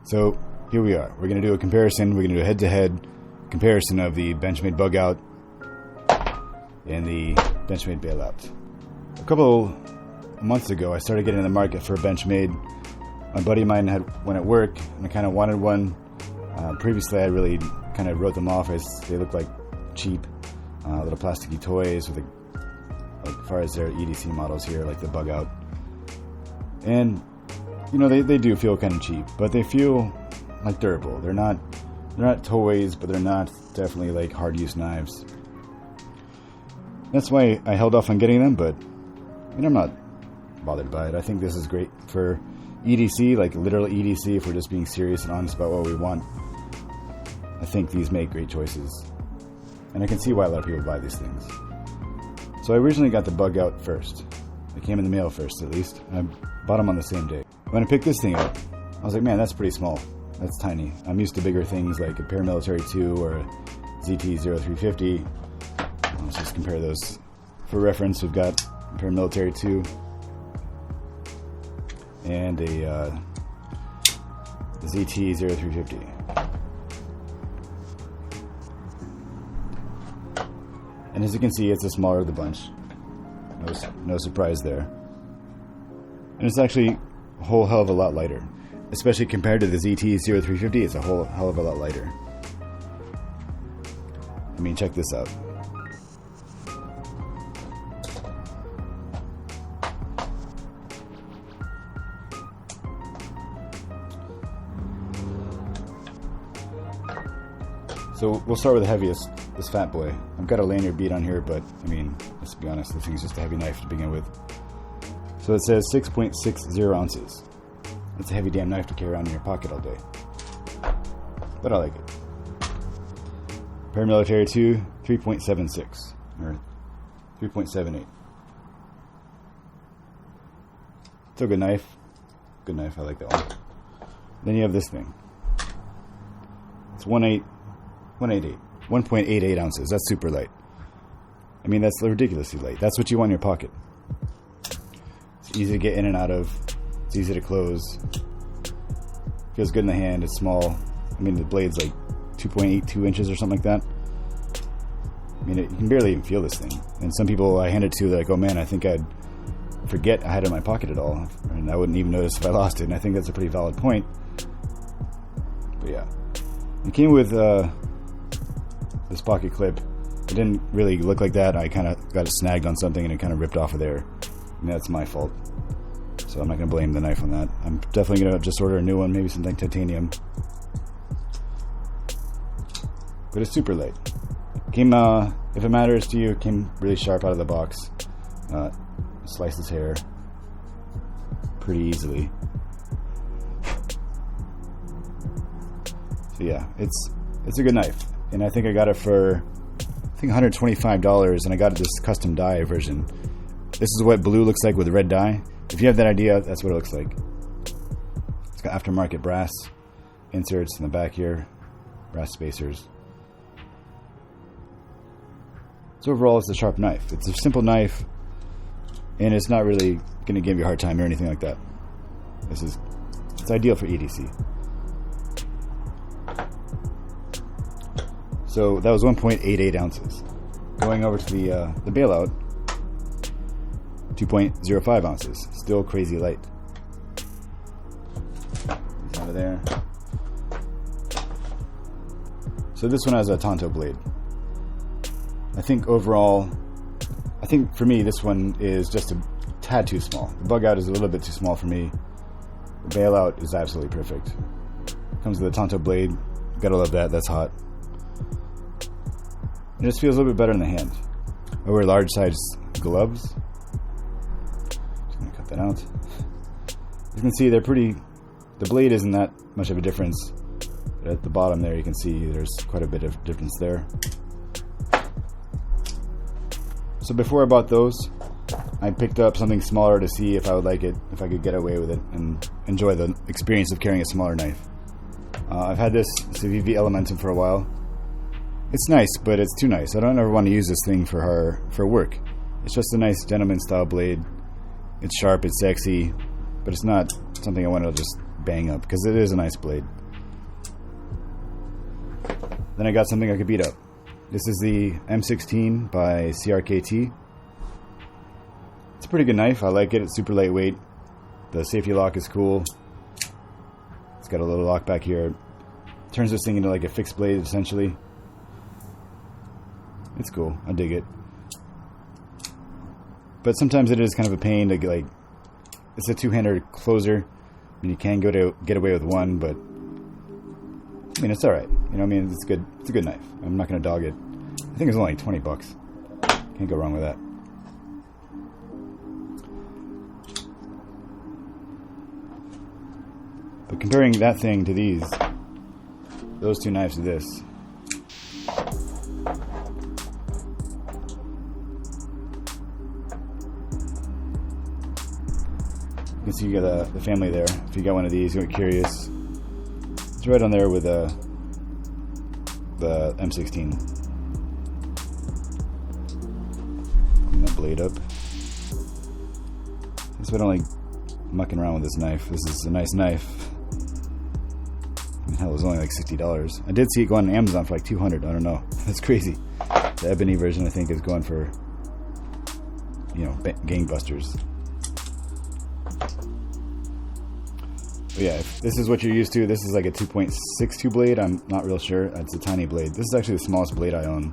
So here we are. We're going to do a comparison. We're going to do a head-to-head comparison of the Benchmade Bugout and the Benchmade Bailout. A couple months ago, I started getting in the market for a Benchmade. My buddy of mine had one at work, and I kind of wanted one. Previously, I really kind of wrote them off as they looked like cheap little plasticky toys with as far as their EDC models here, like the Bugout. And you know, they do feel kind of cheap, but they feel like durable. They're not toys, but they're not definitely like hard use knives. That's why I held off on getting them, but I'm not bothered by it. I think this is great for EDC, like literal EDC, if we're just being serious and honest about what we want. I think these make great choices, and I can see why a lot of people buy these things. So I originally got the Bugout first. It came in the mail first, at least. I bought them on the same day. When I picked this thing up, I was like, man, that's pretty small. That's tiny. I'm used to bigger things like a Paramilitary 2 or a ZT-0350. Let's just compare those. For reference, we've got a Paramilitary 2 and a ZT-0350. And as you can see, it's the smaller of the bunch. No surprise there. And it's actually a whole hell of a lot lighter. Especially compared to the ZT-0350, it's a whole hell of a lot lighter. I mean, check this out. So we'll start with the heaviest, this fat boy. I've got a lanyard bead on here, but I mean, let's be honest, this thing's just a heavy knife to begin with. So it says 6.60 ounces. It's a heavy damn knife to carry around in your pocket all day. But I like it. Paramilitary 2, 3.76 or 3.78. Still a good knife. Good knife, I like that one. Then you have this thing. It's 1.88 ounces. That's super light. I mean, that's ridiculously light. That's what you want in your pocket. It's easy to get in and out of. It's easy to close. Feels good in the hand. It's small. I mean, the blade's like 2.82 inches or something like that. I mean, you can barely even feel this thing. And some people I hand it to, they're like, oh man, I think I'd forget I had it in my pocket at all. And I wouldn't even notice if I lost it. And I think that's a pretty valid point. But yeah. It came with this pocket clip. It didn't really look like that. I kind of got it snagged on something and it kind of ripped off of there. And that's my fault. So I'm not going to blame the knife on that. I'm definitely going to just order a new one, maybe something titanium. But it's super light. Came, if it matters to you, it came really sharp out of the box. Slices hair pretty easily. So yeah, it's a good knife. And I think I got it for, $125, and I got this custom dye version. This is what blue looks like with red dye. If you have that idea, that's what it looks like. It's got aftermarket brass inserts in the back here, brass spacers. So overall, it's a sharp knife. It's a simple knife, and it's not really going to give you a hard time or anything like that. It's ideal for EDC. So that was 1.88 ounces. Going over to the Bailout, 2.05 ounces. Still crazy light. It's out of there. So this one has a Tonto blade. I think overall, for me, this one is just a tad too small. The Bugout is a little bit too small for me. The Bailout is absolutely perfect. Comes with a Tonto blade. Gotta love that. That's hot. It just feels a little bit better in the hand. I wear large size gloves. Just gonna cut that out. You can see they're pretty. The blade isn't that much of a difference. But at the bottom there, you can see there's quite a bit of difference there. So before I bought those, I picked up something smaller to see if I would like it, if I could get away with it and enjoy the experience of carrying a smaller knife. I've had this Civivi Elementum for a while. It's nice, but it's too nice. I don't ever want to use this thing for work. It's just a nice gentleman style blade. It's sharp, it's sexy, but it's not something I want to just bang up, because it is a nice blade. Then I got something I could beat up. This is the M16 by CRKT. It's a pretty good knife. I like it. It's super lightweight. The safety lock is cool. It's got a little lock back here. It turns this thing into like a fixed blade, essentially. It's cool. I dig it. But sometimes it is kind of a pain to get, like, it's a two-hander closer. I mean, you can get away with one, but I mean, it's all right. You know, I mean, it's good. It's a good knife. I'm not going to dog it. I think it's only like $20. Can't go wrong with that. But comparing that thing to these, those two knives to this, you can see you got the family there. If you got one of these, you're curious. It's right on there with the M16. Clean that blade up. That's why I don't like mucking around with this knife. This is a nice knife. I mean, hell, it was only like $60. I did see it go on Amazon for like $200. I don't know. That's crazy. The ebony version, I think, is going for, you know, gangbusters. But yeah, if this is what you're used to, this is like a 2.62 blade. I'm not real sure. It's a tiny blade. This is actually the smallest blade I own.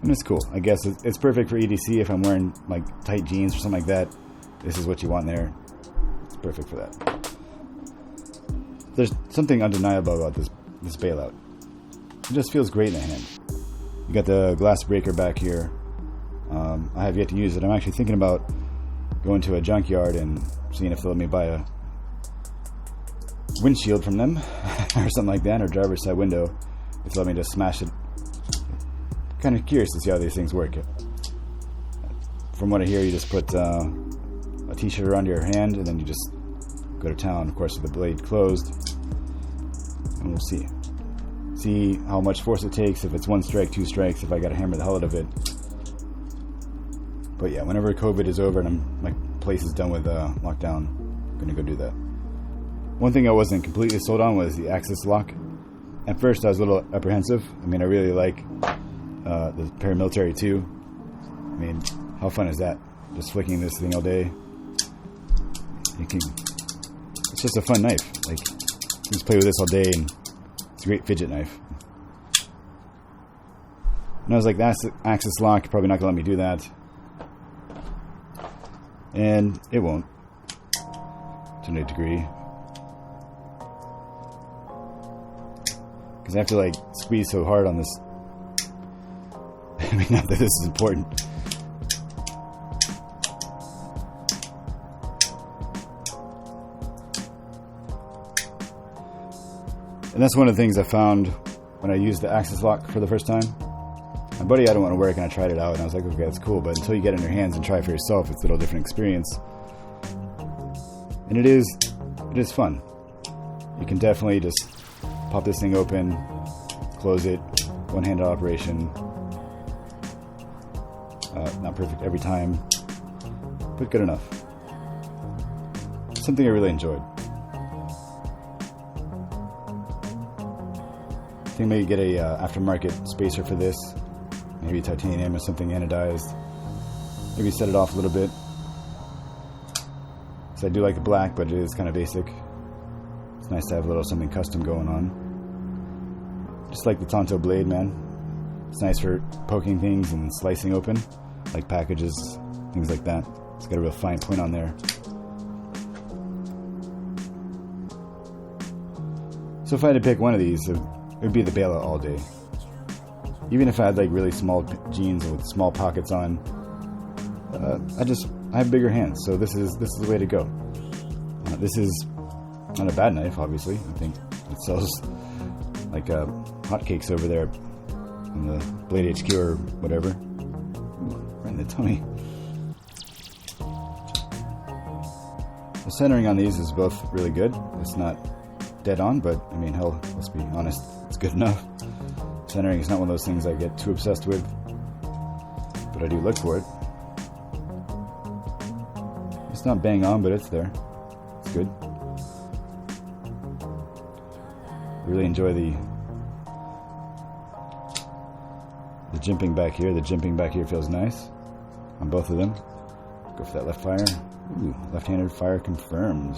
And it's cool. I guess it's perfect for EDC if I'm wearing like tight jeans or something like that. This is what you want there. It's perfect for that. There's something undeniable about this Bailout. It just feels great in the hand. You got the glass breaker back here. I have yet to use it. I'm actually thinking about going to a junkyard and seeing if they'll let me buy a windshield from them or something like that, or driver's side window, if they'll let me just smash it. Kind of curious to see how these things work. From what I hear, you just put a t-shirt around your hand and then you just go to town, of course, with the blade closed, and we'll see how much force it takes, if it's one strike, two strikes, if I gotta hammer the hell out of it. But yeah, whenever COVID is over and my place is done with lockdown, I'm gonna go do that. One thing I wasn't completely sold on was the axis lock. At first I was a little apprehensive. I mean, I really like the paramilitary too. I mean, how fun is that? Just flicking this thing all day. It's just a fun knife. Like, you just play with this all day, and it's a great fidget knife. And I was like, that's the axis lock, probably not gonna let me do that. And it won't, to a degree. Because I have to like squeeze so hard on this. I mean, not that this is important. And that's one of the things I found when I used the axis lock for the first time. My buddy had it want to work, and I tried it out, and I was like, okay, that's cool. But until you get it in your hands and try it for yourself, it's a little different experience. And it is fun. You can definitely just pop this thing open, close it, one-handed operation. Not perfect every time, but good enough. Something I really enjoyed. I think maybe get a aftermarket spacer for this. Maybe titanium or something anodized. Maybe set it off a little bit. So I do like the black, but it is kind of basic. It's nice to have a little something custom going on. Just like the Tonto blade, man. It's nice for poking things and slicing open, like packages, things like that. It's got a real fine point on there. So if I had to pick one of these, it would be the Bailout all day. Even if I had like really small jeans with small pockets on, I have bigger hands, so this is the way to go. This is not a bad knife, obviously. I think it sells like hotcakes over there on the Blade HQ or whatever. Ooh, right in the tummy. The centering on these is both really good. It's not dead on, but I mean, hell, let's be honest, it's good enough. Centering is not one of those things I get too obsessed with, but I do look for it. It's not bang on, but it's there. It's good. really enjoy the jimping back here. The jimping back here feels nice on both of them. Go for that left fire. Ooh, left-handed fire confirmed.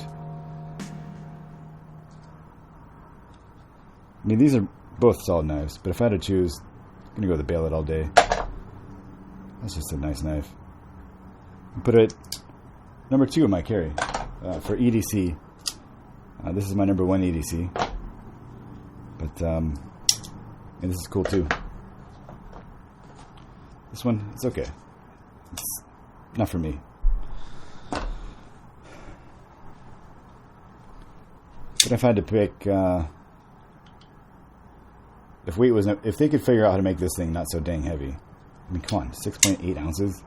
I mean, these are both solid knives, but if I had to choose, I'm going to go with the Bailout all day. That's just a nice knife. Put it number 2 in my carry for EDC. This is my number 1 EDC. But, and this is cool too. This one, it's okay. It's not for me. But if I had to pick, if they could figure out how to make this thing not so dang heavy. I mean, come on, 6.8 ounces?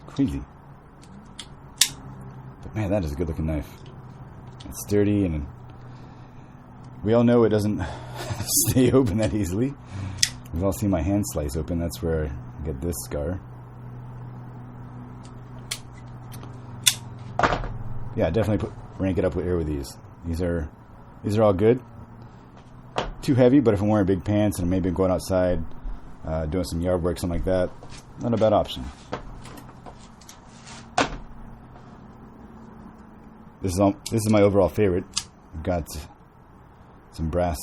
Crazy. But man, that is a good looking knife. It's sturdy, and we all know it doesn't stay open that easily. We've all seen my hand slice open. That's where I get this scar. Yeah, definitely rank it up here with these. These are all good. Too heavy, but if I'm wearing big pants and maybe going outside, doing some yard work, something like that, not a bad option. This is my overall favorite. I've got some brass